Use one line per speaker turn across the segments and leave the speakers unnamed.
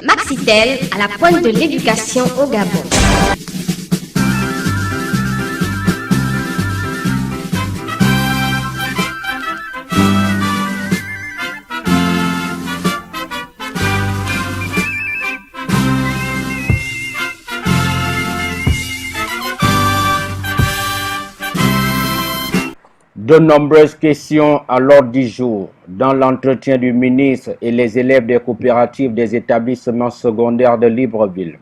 Maxitel à la pointe de l'éducation au Gabon.
De nombreuses questions à l'ordre du jour dans l'entretien du ministre et les élèves des coopératives des établissements secondaires de Libreville.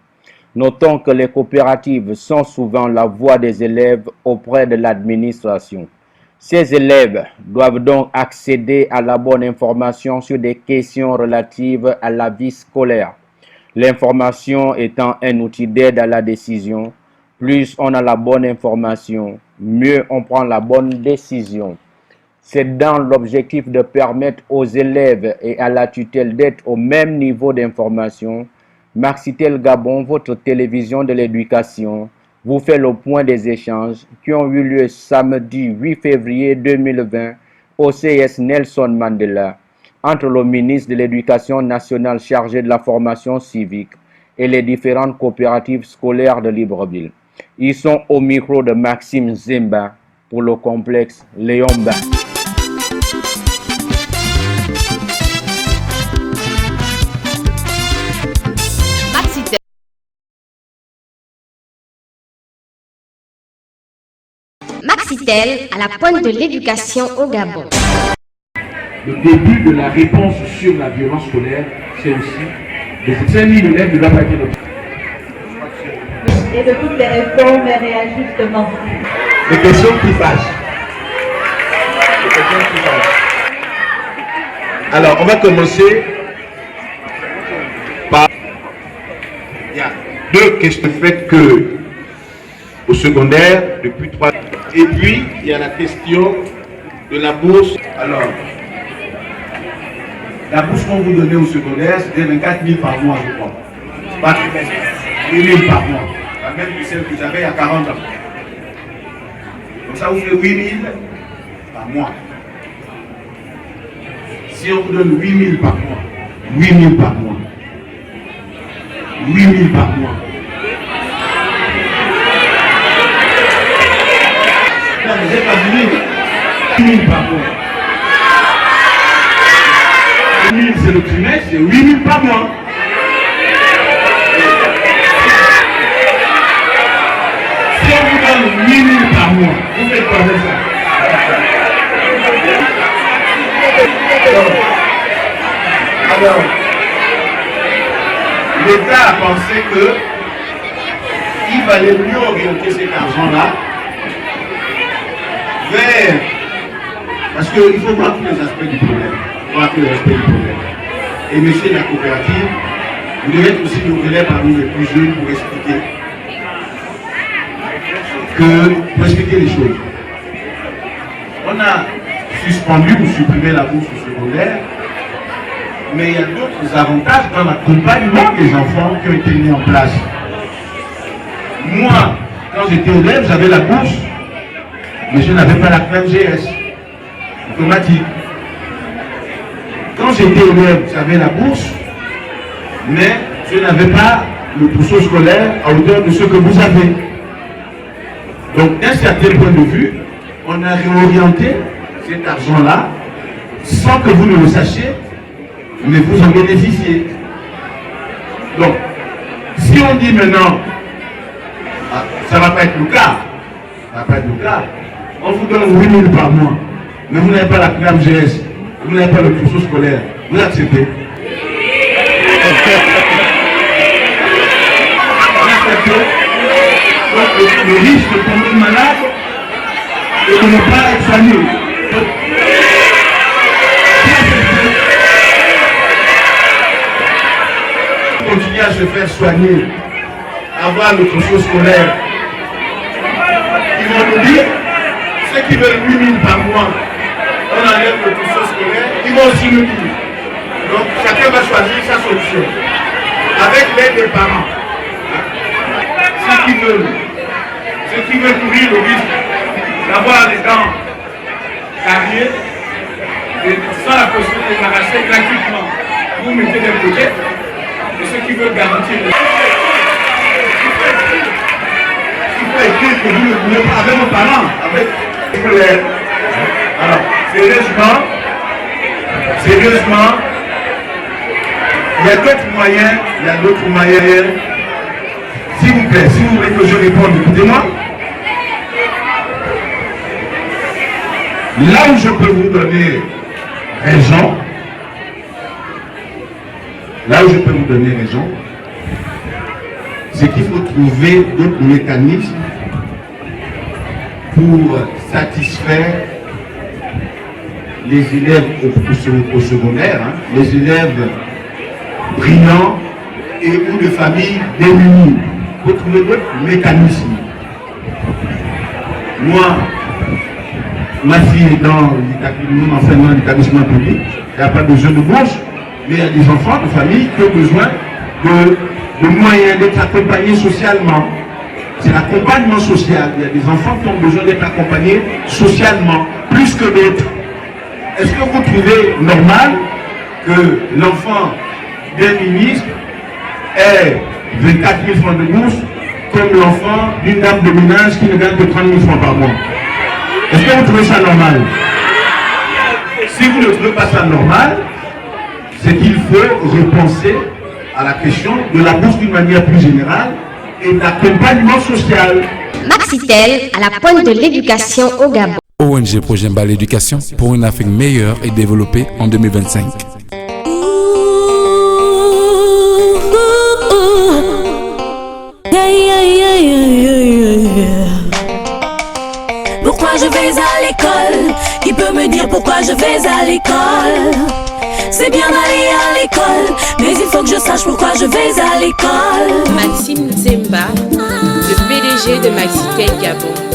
Notons que les coopératives sont souvent la voix des élèves auprès de l'administration. Ces élèves doivent donc accéder à la bonne information sur des questions relatives à la vie scolaire. L'information étant un outil d'aide à la décision, plus on a la bonne information, mieux on prend la bonne décision. C'est dans l'objectif de permettre aux élèves et à la tutelle d'être au même niveau d'information. Maxitel Gabon, votre télévision de l'éducation, vous fait le point des échanges qui ont eu lieu samedi 8 février 2020 au CS Nelson Mandela entre le ministre de l'Éducation nationale chargé de la formation civique et les différentes coopératives scolaires de Libreville. Ils sont au micro de Maxime Zemba pour le complexe Léomba.
Maxitel à la pointe de l'éducation au Gabon.
Le début de la réponse sur la violence scolaire, c'est aussi de ces 5000 élèves ne doivent pas être obligés.
Et de toutes les réformes et réajustements.
Les questions qui fâchent. Alors, on va commencer par... Il y a deux questions faites que au secondaire depuis 3 ans. Et puis, il y a la question de la bourse. Alors, la bourse qu'on vous donnait au secondaire, c'était 24 000 par mois, je crois. Pas 8 000 par mois. La même que celle que j'avais il y a 40 ans. Donc ça vous fait 8 000 par mois. Si on vous donne 8 000 par mois, 8 000 par mois, 8 000 par mois. Non, mais j'ai pas dit 8 000 par mois. 8 000 c'est le trimestre, c'est 8 000 par mois. Si on vous donne 8 000 par mois, vous faites quoi avec ça? Alors, l'État a pensé qu'il valait mieux orienter cet argent-là vers... Parce qu'il faut voir tous les aspects du problème. Et monsieur la coopérative, vous devez être aussi le relais parmi les plus jeunes pour expliquer les choses. On a suspendu ou supprimé la bourse secondaire, mais il y a d'autres avantages dans l'accompagnement des enfants qui ont été mis en place. Moi, quand j'étais élève, j'avais la bourse, mais je n'avais pas la CNGS automatique. Quand j'étais élève, j'avais la bourse, mais je n'avais pas le trousseau scolaire à hauteur de ce que vous avez. Donc, d'un certain point de vue, on a réorienté cet argent-là sans que vous ne le sachiez, mais vous en bénéficiez. Donc, si on dit maintenant, ça ne va pas être le cas, on vous donne 8 000 par mois, mais vous n'avez pas la CNGS, vous n'avez pas le trousseau scolaire, vous acceptez? Le risque de tomber malade et de ne pas être soigné. Continuer à se faire soigner, avoir le trousseau scolaire. Ils vont nous dire, ceux qui veulent 8 000 par mois, on enlève le trousseau scolaire, ils vont aussi nous dire. Donc chacun va choisir sa solution, avec l'aide des parents. Ceux qui veulent courir le risque d'avoir les dents carriées et sans la possibilité de l'arracher gratuitement, vous mettez des projets Et ceux qui veulent garantir il faut écrire que vous ne voulez pas avec nos parents, avec les... Alors, sérieusement, il y a d'autres moyens, S'il vous plaît, si vous voulez que je réponde, écoutez-moi. Là où je peux vous donner raison, c'est qu'il faut trouver d'autres mécanismes pour satisfaire les élèves au secondaire, les élèves brillants et ou de familles démunies. Il faut trouver d'autres mécanismes. Moi, ma fille est dans l'établissement public, il n'y a pas besoin de bourse, mais il y a des enfants de famille qui ont besoin de moyens d'être accompagnés socialement. C'est l'accompagnement social. Il y a des enfants qui ont besoin d'être accompagnés socialement, plus que d'autres. Est-ce que vous trouvez normal que l'enfant d'un ministre ait 24 000 francs de bourse comme l'enfant d'une dame de ménage qui ne gagne que 30 000 francs par mois? Est-ce que vous trouvez ça normal? Si vous ne trouvez pas ça normal, c'est qu'il faut repenser à la question de la bourse d'une manière plus générale et d'accompagnement social.
Maxitel à la pointe de l'éducation au Gabon.
ONG Projemba l'éducation pour une Afrique meilleure et développée en 2025.
Pourquoi je vais à l'école? Qui peut me dire pourquoi je vais à l'école? C'est bien d'aller à l'école, mais il faut que je sache pourquoi je vais à l'école.
Maxime Zemba, le PDG de Maxitel Gabon.